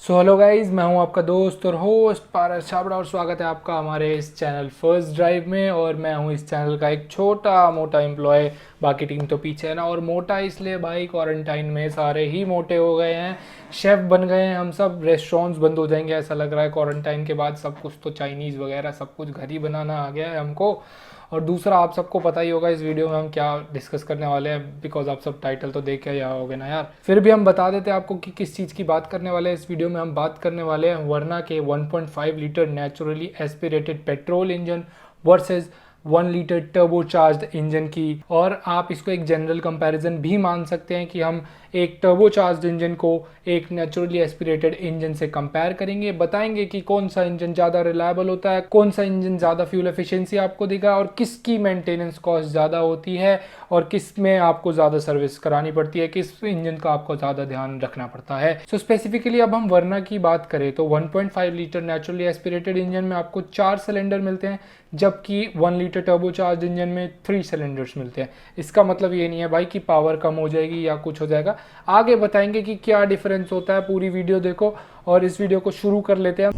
So hello guys, मैं हूं आपका दोस्त और होस्ट पारस छाबड़ा और स्वागत है आपका हमारे इस चैनल फर्स्ट ड्राइव में। और मैं हूं इस चैनल का एक छोटा मोटा एम्प्लॉय, बाकी टीम तो पीछे है ना। और मोटा इसलिए भाई, क्वारंटाइन में सारे ही मोटे हो गए हैं, शेफ़ बन गए हैं हम सब। रेस्टोरेंट्स बंद हो जाएंगे ऐसा लग रहा है क्वारंटाइन के बाद। सब कुछ तो चाइनीज़ वगैरह सब कुछ घर ही बनाना आ गया है हमको। और दूसरा, आप सबको पता ही होगा इस वीडियो में हम क्या डिस्कस करने वाले हैं, बिकॉज आप सब टाइटल तो देख के होगे ना यार। फिर भी हम बता देते हैं आपको कि किस चीज़ की बात करने वाले हैं। इस वीडियो में हम बात करने वाले हैं वरना के 1.5 litre naturally aspirated petrol engine versus 1 litre turbocharged engine की। और आप इसको एक जनरल कंपैरिजन भी मान सकते हैं कि हम एक टर्बोचार्ज्ड इंजन को एक नेचुरली एस्पिरेटेड इंजन से कंपेयर करेंगे, बताएंगे कि कौन सा इंजन ज़्यादा रिलायबल होता है, कौन सा इंजन ज़्यादा फ्यूल एफिशिएंसी आपको देगा, और किसकी मेंटेनेंस कॉस्ट ज़्यादा होती है, और किस में आपको ज़्यादा सर्विस करानी पड़ती है, किस इंजन का आपको ज़्यादा ध्यान रखना पड़ता है। सो स्पेसिफिकली अब हम वरना की बात करें तो 1.5 लीटर नेचुरली एस्पिरेटेड इंजन में आपको 4 सिलेंडर मिलते हैं, जबकि 1 लीटर टर्बोचार्ज इंजन में 3 सिलेंडर्स मिलते हैं। इसका मतलब ये नहीं है भाई कि पावर कम हो जाएगी या कुछ हो जाएगा, आगे बताएंगे कि क्या डिफरेंस होता है। पूरी वीडियो देखो और इस वीडियो को शुरू कर लेते हैं।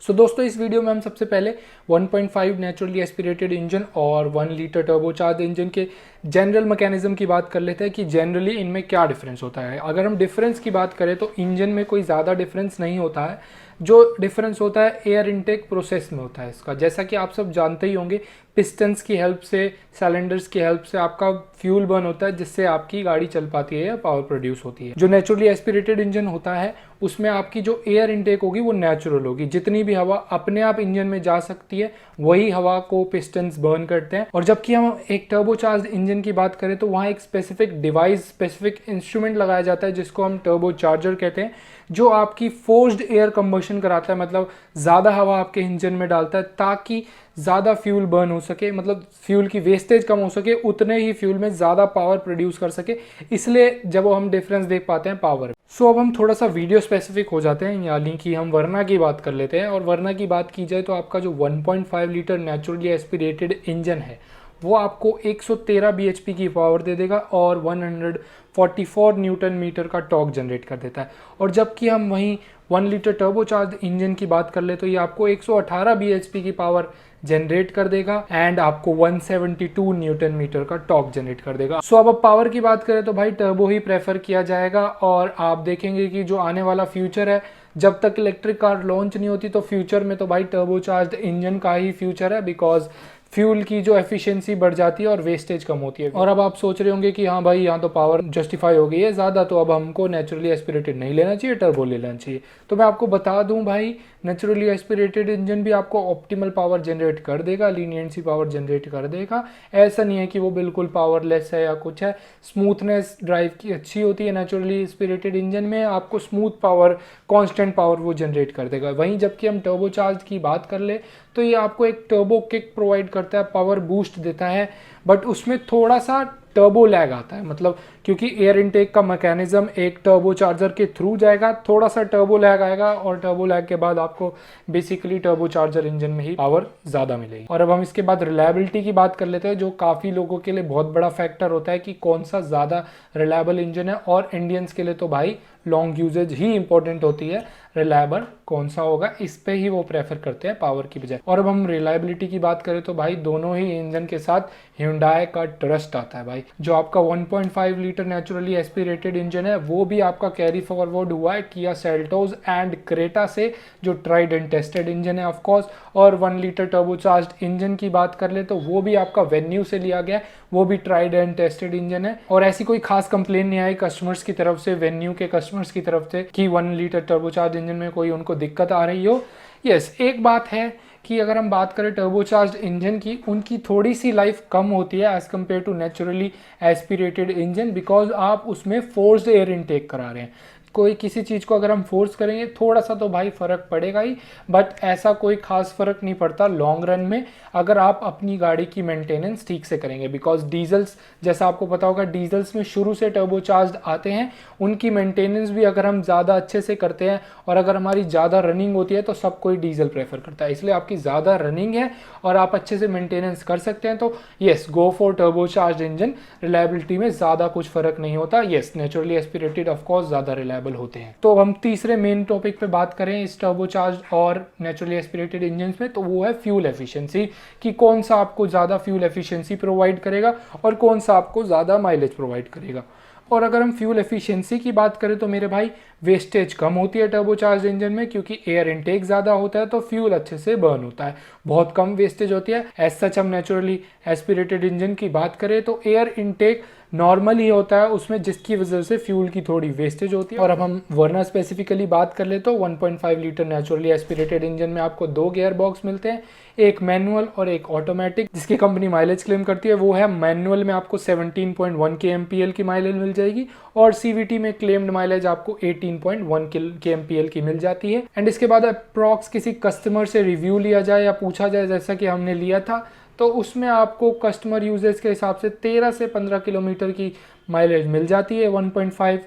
सो दोस्तों, इस वीडियो में हम सबसे पहले 1.5 नेचुरली एस्पिरेटेड इंजन और 1 लीटर टर्बोचार्ज इंजन के जनरल मैकेनिज्म की बात कर लेते हैं कि जनरली इनमें क्या डिफरेंस होता है। अगर हम डिफरेंस की बात करें तो इंजन में कोई ज़्यादा डिफरेंस नहीं होता है। जो डिफरेंस होता है एयर इनटेक प्रोसेस में होता है इसका। जैसा कि आप सब जानते ही होंगे, पिस्टन्स की हेल्प से, सिलेंडर्स की हेल्प से आपका फ्यूल बर्न होता है, जिससे आपकी गाड़ी चल पाती है या पावर प्रोड्यूस होती है। जो नेचुरली एस्पिरेटेड इंजन होता है उसमें आपकी जो एयर इनटेक होगी वो नेचुरल होगी। जितनी भी हवा अपने आप इंजन में जा सकती है वही हवा को पिस्टन्स बर्न करते हैं। और जबकि हम एक टर्बोचार्ज इंजन की बात करें तो वहाँ एक स्पेसिफिक डिवाइस, स्पेसिफिक इंस्ट्रूमेंट लगाया जाता है जिसको हम टर्बोचार्जर कहते हैं, जो आपकी फोर्स्ड एयर कंबशन कराता है, मतलब ज़्यादा हवा आपके इंजन में डालता है ताकि ज़्यादा फ्यूल बर्न हो सके, मतलब फ्यूल की वेस्टेज कम हो सके, उतने ही फ्यूल में ज़्यादा पावर प्रोड्यूस कर सके। इसलिए जब वो हम डिफरेंस देख पाते हैं पावर। सो अब हम थोड़ा सा वीडियो स्पेसिफिक हो जाते हैं, यानी कि हम वरना की बात कर लेते हैं। और वरना की बात की जाए तो आपका जो 1.5 लीटर नेचुरली एस्पिरेटेड इंजन है वो आपको 113 bhp की पावर दे देगा और 144 न्यूटन मीटर का टॉर्क जनरेट कर देता है। और जबकि हम वहीं 1 लीटर टर्बोचार्ज इंजन की बात कर ले तो ये आपको 118 bhp की पावर जनरेट कर देगा एंड आपको 172 न्यूटन मीटर का टॉर्क जनरेट कर देगा। सो अब पावर की बात करें तो भाई टर्बो ही प्रेफर किया जाएगा। और आप देखेंगे कि जो आने वाला फ्यूचर है, जब तक इलेक्ट्रिक कार लॉन्च नहीं होती तो फ्यूचर में तो भाई टर्बोचार्ज इंजन का ही फ्यूचर है, बिकॉज फ्यूल की जो एफिशिएंसी बढ़ जाती है और वेस्टेज कम होती है। और अब आप सोच रहे होंगे कि हाँ भाई, यहाँ तो पावर जस्टिफाई हो गई है ज़्यादा, तो अब हमको नेचुरली एस्पिरेटेड नहीं लेना चाहिए, टर्बो ले लेना चाहिए। तो मैं आपको बता दूं भाई, नेचुरली एस्पिरेटेड इंजन भी आपको ऑप्टिमल पावर जनरेट कर देगा, लीनियंट सी पावर जनरेट कर देगा। ऐसा नहीं है कि वो बिल्कुल पावरलेस है या कुछ है। स्मूथनेस ड्राइव की अच्छी होती है नेचुरली एस्पिरेटेड इंजन में, आपको स्मूथ पावर, कांस्टेंट पावर वो जनरेट कर देगा। वहीं जबकि हम टर्बोचार्ज की बात कर ले तो ये आपको एक टर्बो किक प्रोवाइड करता है, पावर बूस्ट देता है, बट उसमें थोड़ा सा टर्बो लैग आता है। मतलब क्योंकि एयर इनटेक का मैकेनिज्म एक टर्बो चार्जर के थ्रू जाएगा, थोड़ा सा टर्बो लैग आएगा और टर्बो लैग के बाद आपको बेसिकली टर्बो चार्जर इंजन में ही पावर ज़्यादा मिलेगी। और अब हम इसके बाद रिलायबिलिटी की बात कर लेते हैं, जो काफ़ी लोगों के लिए बहुत बड़ा फैक्टर होता है कि कौन सा ज़्यादा रिलायबल इंजन है। और इंडियंस के लिए तो भाई लॉन्ग यूजेज ही इंपॉर्टेंट होती है, रिलायबल कौन सा होगा इस पे ही वो प्रेफर करते हैं पावर की बजाय। और अब हम रिलायबिलिटी की बात करें तो भाई दोनों ही इंजन के साथ Hyundai का ट्रस्ट आता है भाई। जो आपका 1.5 लीटर नेचुरली एस्पिरेटेड इंजन है वो भी आपका कैरी फॉरवर्ड हुआ है किया सेल्टोस एंड क्रेटा से, जो ट्राइड एंड टेस्टेड इंजन है ऑफ कोर्स। और 1 लीटर टर्बोचार्ज्ड इंजन की बात कर ले तो वो भी आपका वेन्यू से लिया गया, वो भी ट्राइड एंड टेस्टेड इंजन है। और ऐसी कोई खास कंप्लेन नहीं आई कस्टमर्स की तरफ से, वेन्यू के कस्टमर्स की तरफ से, कि 1 लीटर टर्बोचार्ज इंजन में कोई उनको दिक्कत आ रही हो। यस, एक बात है कि अगर हम बात करें टर्बोचार्ज्ड इंजन की, उनकी थोड़ी सी लाइफ कम होती है as compare to naturally aspirated engine, because आप उसमें फोर्स्ड एयर इनटेक करा रहे हैं। कोई किसी चीज़ को अगर हम फोर्स करेंगे थोड़ा सा तो भाई फ़र्क पड़ेगा ही, बट ऐसा कोई खास फ़र्क नहीं पड़ता लॉन्ग रन में अगर आप अपनी गाड़ी की मेंटेनेंस ठीक से करेंगे। बिकॉज डीजल्स, जैसा आपको पता होगा, डीजल्स में शुरू से टर्बोचार्ज आते हैं, उनकी मेंटेनेंस भी अगर हम ज़्यादा अच्छे से करते हैं और अगर हमारी ज़्यादा रनिंग होती है तो सब कोई डीजल प्रेफर करता है। इसलिए आपकी ज़्यादा रनिंग है और आप अच्छे से मेंटेनेंस कर सकते हैं तो yes, go for turbocharge engine. Reliability में ज़्यादा कुछ फ़र्क नहीं होता। येस, नेचुरली एस्पिरेटेड ऑफकोर्स ज़्यादा रिलायबल होते हैं। तो हम तीसरे मेन टॉपिक पे बात करें इस टर्बोचार्ज और नेचुरली एस्पिरेटेड इंजन में, तो वो है फ्यूल एफिशिएंसी, कि कौन सा आपको ज़्यादा फ्यूल एफिशिएंसी प्रोवाइड करेगा और कौन सा आपको ज़्यादा माइलेज प्रोवाइड करेगा। और अगर हम फ्यूल एफिशिएंसी की बात करें तो मेरे भाई वेस्टेज कम होती है टर्बोचार्ज इंजन में, क्योंकि एयर इनटेक ज़्यादा होता है तो फ्यूल अच्छे से बर्न होता है, बहुत कम वेस्टेज होती है। एज सच हम नेचुरली एस्पिरेटेड इंजन की बात करें तो एयर इनटेक नॉर्मल ही होता है उसमें, जिसकी वजह से फ्यूल की थोड़ी वेस्टेज होती है। और अब हम वरना स्पेसिफिकली बात कर ले तो 1.5 लीटर नेचुरली एस्पिरेटेड इंजन में आपको 2 गियर बॉक्स मिलते हैं, एक मैनुअल और एक ऑटोमेटिक। जिसकी कंपनी माइलेज क्लेम करती है वो है मैनुअल में आपको 17.1 kmpl की माइलेज मिल जाएगी और सीवीटी में क्लेम्ड माइलेज आपको 18.1 kmpl की मिल जाती है। एंड इसके बाद अप्रॉक्स किसी कस्टमर से रिव्यू लिया जाए या पूछा जाए जैसा कि हमने लिया था, तो उसमें आपको कस्टमर यूजेज के हिसाब से 13 से 15 किलोमीटर की माइलेज मिल जाती है 1.5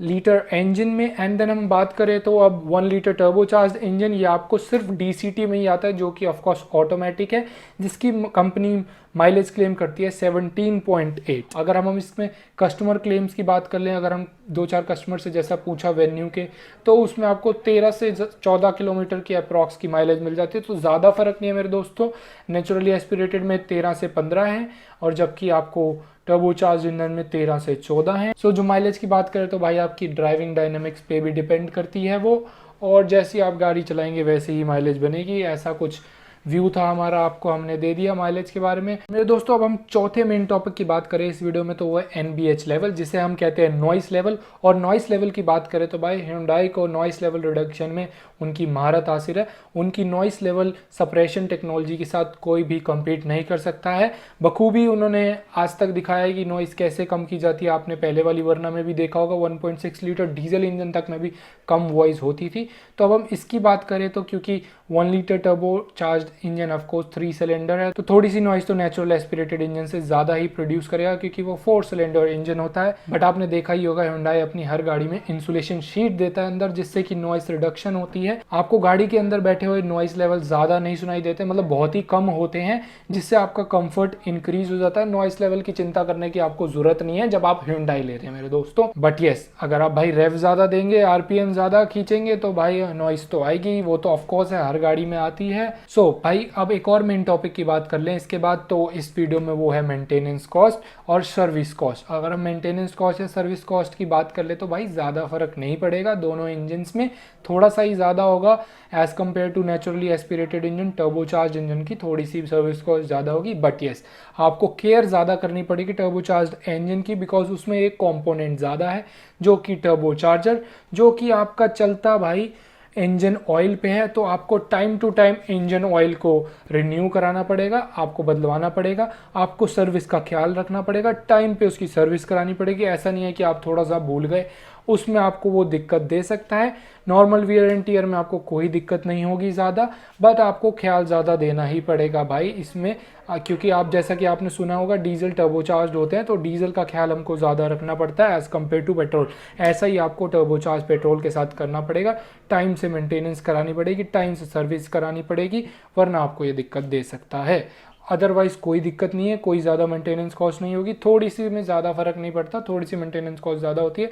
लीटर इंजन में। एंड देन हम बात करें तो अब 1 लीटर टर्बोचार्ज इंजन ये आपको सिर्फ डीसीटी में ही आता है, जो कि ऑफकोर्स ऑटोमेटिक है, जिसकी कंपनी माइलेज क्लेम करती है 17.8। अगर हम इसमें कस्टमर क्लेम्स की बात कर लें, अगर हम 2-4 कस्टमर से जैसा पूछा वेन्यू के, तो उसमें आपको 13 से 14 किलोमीटर की अप्रॉक्स की माइलेज मिल जाती है। तो ज़्यादा फर्क नहीं है मेरे दोस्तों, नेचुरली एस्पिरेटेड में 13 से 15 है और जबकि आपको टर्बोचार्ज इंजन में 13 से 14 है। सो जो माइलेज की बात करें तो भाई आपकी ड्राइविंग डायनेमिक्स पे भी डिपेंड करती है वो, और जैसी आप गाड़ी चलाएंगे वैसे ही माइलेज बनेगी। ऐसा कुछ व्यू था हमारा, आपको हमने दे दिया माइलेज के बारे में। मेरे दोस्तों अब हम चौथे मेन टॉपिक की बात करें इस वीडियो में तो वो है एनबीएच लेवल, जिसे हम कहते हैं नॉइस लेवल। और नॉइस लेवल की बात करें तो भाई Hyundai को नॉइस लेवल रिडक्शन में उनकी महारत हासिल है। उनकी नॉइस लेवल सप्रेशन टेक्नोलॉजी के साथ कोई भी कम्पीट नहीं कर सकता है। बखूबी उन्होंने आज तक दिखाया है कि नॉइस कैसे कम की जाती है। आपने पहले वाली वरना में भी देखा होगा 1.6 लीटर डीजल इंजन तक में भी कम वॉइस होती थी। तो अब हम इसकी बात करें तो क्योंकि 1 litre turbo charge engine of course 3 cylinder है, तो थोड़ी सी नॉइस तो नेचुरल एस्पिरेटेड इंजन से ज़्यादा ही प्रोड्यूस करेगा क्योंकि वो 4 सिलेंडर इंजन होता है। बट आपने देखा ही होगा Hyundai अपनी हर गाड़ी में इंसुलेशन शीट देता है अंदर, जिससे कि नॉइस रिडक्शन होती है। आपको गाड़ी के अंदर बैठे हुए नॉइस लेवल ज़्यादा नहीं सुनाई देते, मतलब बहुत ही कम होते हैं, जिससे आपका कंफर्ट इंक्रीज हो जाता है। नॉइस लेवल की चिंता करने की आपको जरूरत नहीं है जब आप Hyundai ले रहे हैं मेरे दोस्तों। बट येस, अगर आप भाई रेव ज़्यादा देंगे, आरपीएम ज़्यादा खींचेंगे तो भाई नॉइस तो आएगी, वो तो ऑफकोर्स है, हर गाड़ी में आती है। सो भाई अब एक और मेन टॉपिक की बात कर लें इसके बाद, तो इस वीडियो में वो है मेंटेनेंस कॉस्ट और सर्विस कॉस्ट। अगर हम मेंटेनेंस कॉस्ट या सर्विस कॉस्ट की बात कर ले तो भाई ज़्यादा फर्क नहीं पड़ेगा दोनों इंजन्स में, थोड़ा सा ही ज़्यादा होगा as compare to naturally aspirated engine. Turbocharge engine की थोड़ी सी सर्विस कॉस्ट ज़्यादा होगी, बट येस आपको केयर ज़्यादा करनी पड़ेगी टर्बोचार्ज इंजन की, बिकॉज उसमें एक कॉम्पोनेंट ज़्यादा है जो कि टर्बोचार्जर, जो कि आपका चलता भाई इंजन ऑयल पे है। तो आपको time to time engine oil को रिन्यू कराना पड़ेगा, आपको बदलवाना पड़ेगा, आपको सर्विस का ख्याल रखना पड़ेगा, टाइम पे उसकी सर्विस करानी पड़ेगी। ऐसा नहीं है कि आप थोड़ा सा भूल गए, उसमें आपको वो दिक्कत दे सकता है। नॉर्मल वियर एंड टीयर में आपको कोई दिक्कत नहीं होगी ज़्यादा, बट आपको ख्याल ज़्यादा देना ही पड़ेगा भाई इसमें, क्योंकि आप जैसा कि आपने सुना होगा डीजल टर्बोचार्ज होते हैं, तो डीजल का ख्याल हमको ज़्यादा रखना पड़ता है एज़ कम्पेयर टू पेट्रोल। ऐसा ही आपको टर्बोचार्ज पेट्रोल के साथ करना पड़ेगा, टाइम से मेंटेनेंस करानी पड़ेगी, टाइम से सर्विस करानी पड़ेगी, वरना आपको ये दिक्कत दे सकता है। अदरवाइज कोई दिक्कत नहीं है, कोई ज़्यादा मेंटेनेंस कॉस्ट नहीं होगी, थोड़ी सी में ज़्यादा फर्क नहीं पड़ता, थोड़ी सी मेंटेनेंस कॉस्ट ज़्यादा होती है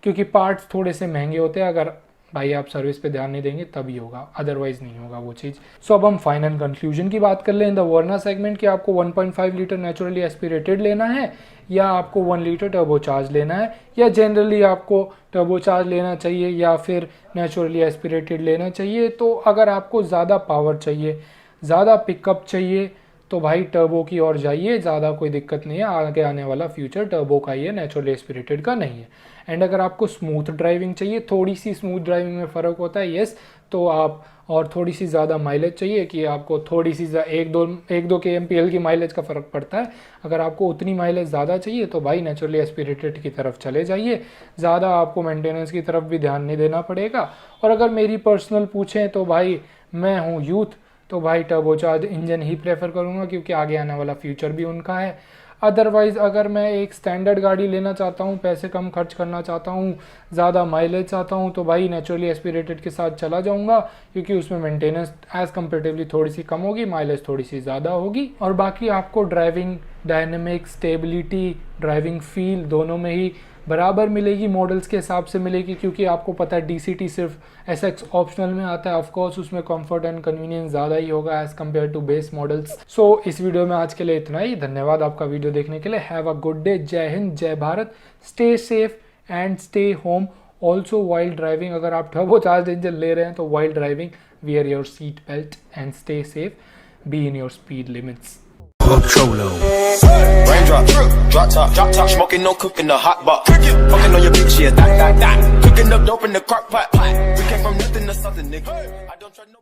क्योंकि पार्ट्स थोड़े से महंगे होते हैं। अगर भाई आप सर्विस पे ध्यान नहीं देंगे तभी होगा, अदरवाइज नहीं होगा वो चीज़। सो अब हम फाइनल कंक्लूजन की बात कर लें इन द वर्ना सेगमेंट कि आपको 1.5 लीटर नेचुरली एस्पिरेटेड लेना है या आपको 1 लीटर टर्बोचार्ज लेना है, या जनरली आपको टर्बोचार्ज लेना चाहिए या फिर नेचुरली एस्पिरेटेड लेना चाहिए। तो अगर आपको ज़्यादा पावर चाहिए, ज़्यादा पिकअप चाहिए, तो भाई टर्बो की ओर जाइए, ज़्यादा कोई दिक्कत नहीं है, आगे आने वाला फ्यूचर टर्बो का ही है, नेचुरली एस्पिरेटेड का नहीं है। एंड अगर आपको स्मूथ ड्राइविंग चाहिए, थोड़ी सी स्मूथ ड्राइविंग में फ़र्क होता है, येस, तो आप और थोड़ी सी ज़्यादा माइलेज चाहिए कि आपको थोड़ी सी एक दो kmpl की माइलेज का फ़र्क पड़ता है। अगर आपको उतनी माइलेज ज़्यादा चाहिए तो भाई नेचुरली एस्पिरेटेड की तरफ चले जाइए, ज़्यादा आपको मेंटेनेंस की तरफ भी ध्यान नहीं देना पड़ेगा। और अगर मेरी पर्सनल पूछें तो भाई मैं हूँ यूथ, तो भाई टर्बोचार्ज इंजन ही प्रेफर करूँगा क्योंकि आगे आने वाला फ्यूचर भी उनका है। अदरवाइज़ अगर मैं एक स्टैंडर्ड गाड़ी लेना चाहता हूँ, पैसे कम खर्च करना चाहता हूँ, ज़्यादा माइलेज चाहता हूँ, तो भाई नेचुरली एस्पिरेटेड के साथ चला जाऊँगा क्योंकि उसमें मेंटेनेंस एज़ कम्पेरेटिवली थोड़ी सी कम होगी, माइलेज थोड़ी सी ज़्यादा होगी। और बाकी आपको driving dynamic, stability, driving feel दोनों में ही बराबर मिलेगी, मॉडल्स के हिसाब से मिलेगी क्योंकि आपको पता है DCT सिर्फ SX ऑप्शनल में आता है। ऑफ कोर्स उसमें कंफर्ट एंड कन्वीनियंस ज़्यादा ही होगा as compare to base models. So इस वीडियो में आज के लिए इतना ही। धन्यवाद आपका वीडियो देखने के लिए। Have a good day. जय हिंद, जय Bharat. Stay safe and stay home. Also while driving, अगर आप टर्बोचार्ज इंजन ले रहे हैं तो while driving wear your seat belt and stay safe, be in your speed limits. Raindrop, drop top, smoking, no cooking, the hot box. Fucking on your bitch, yeah, that. Cooking up dope in the crock pot. We came from nothing to something, nigga. I don't trust no.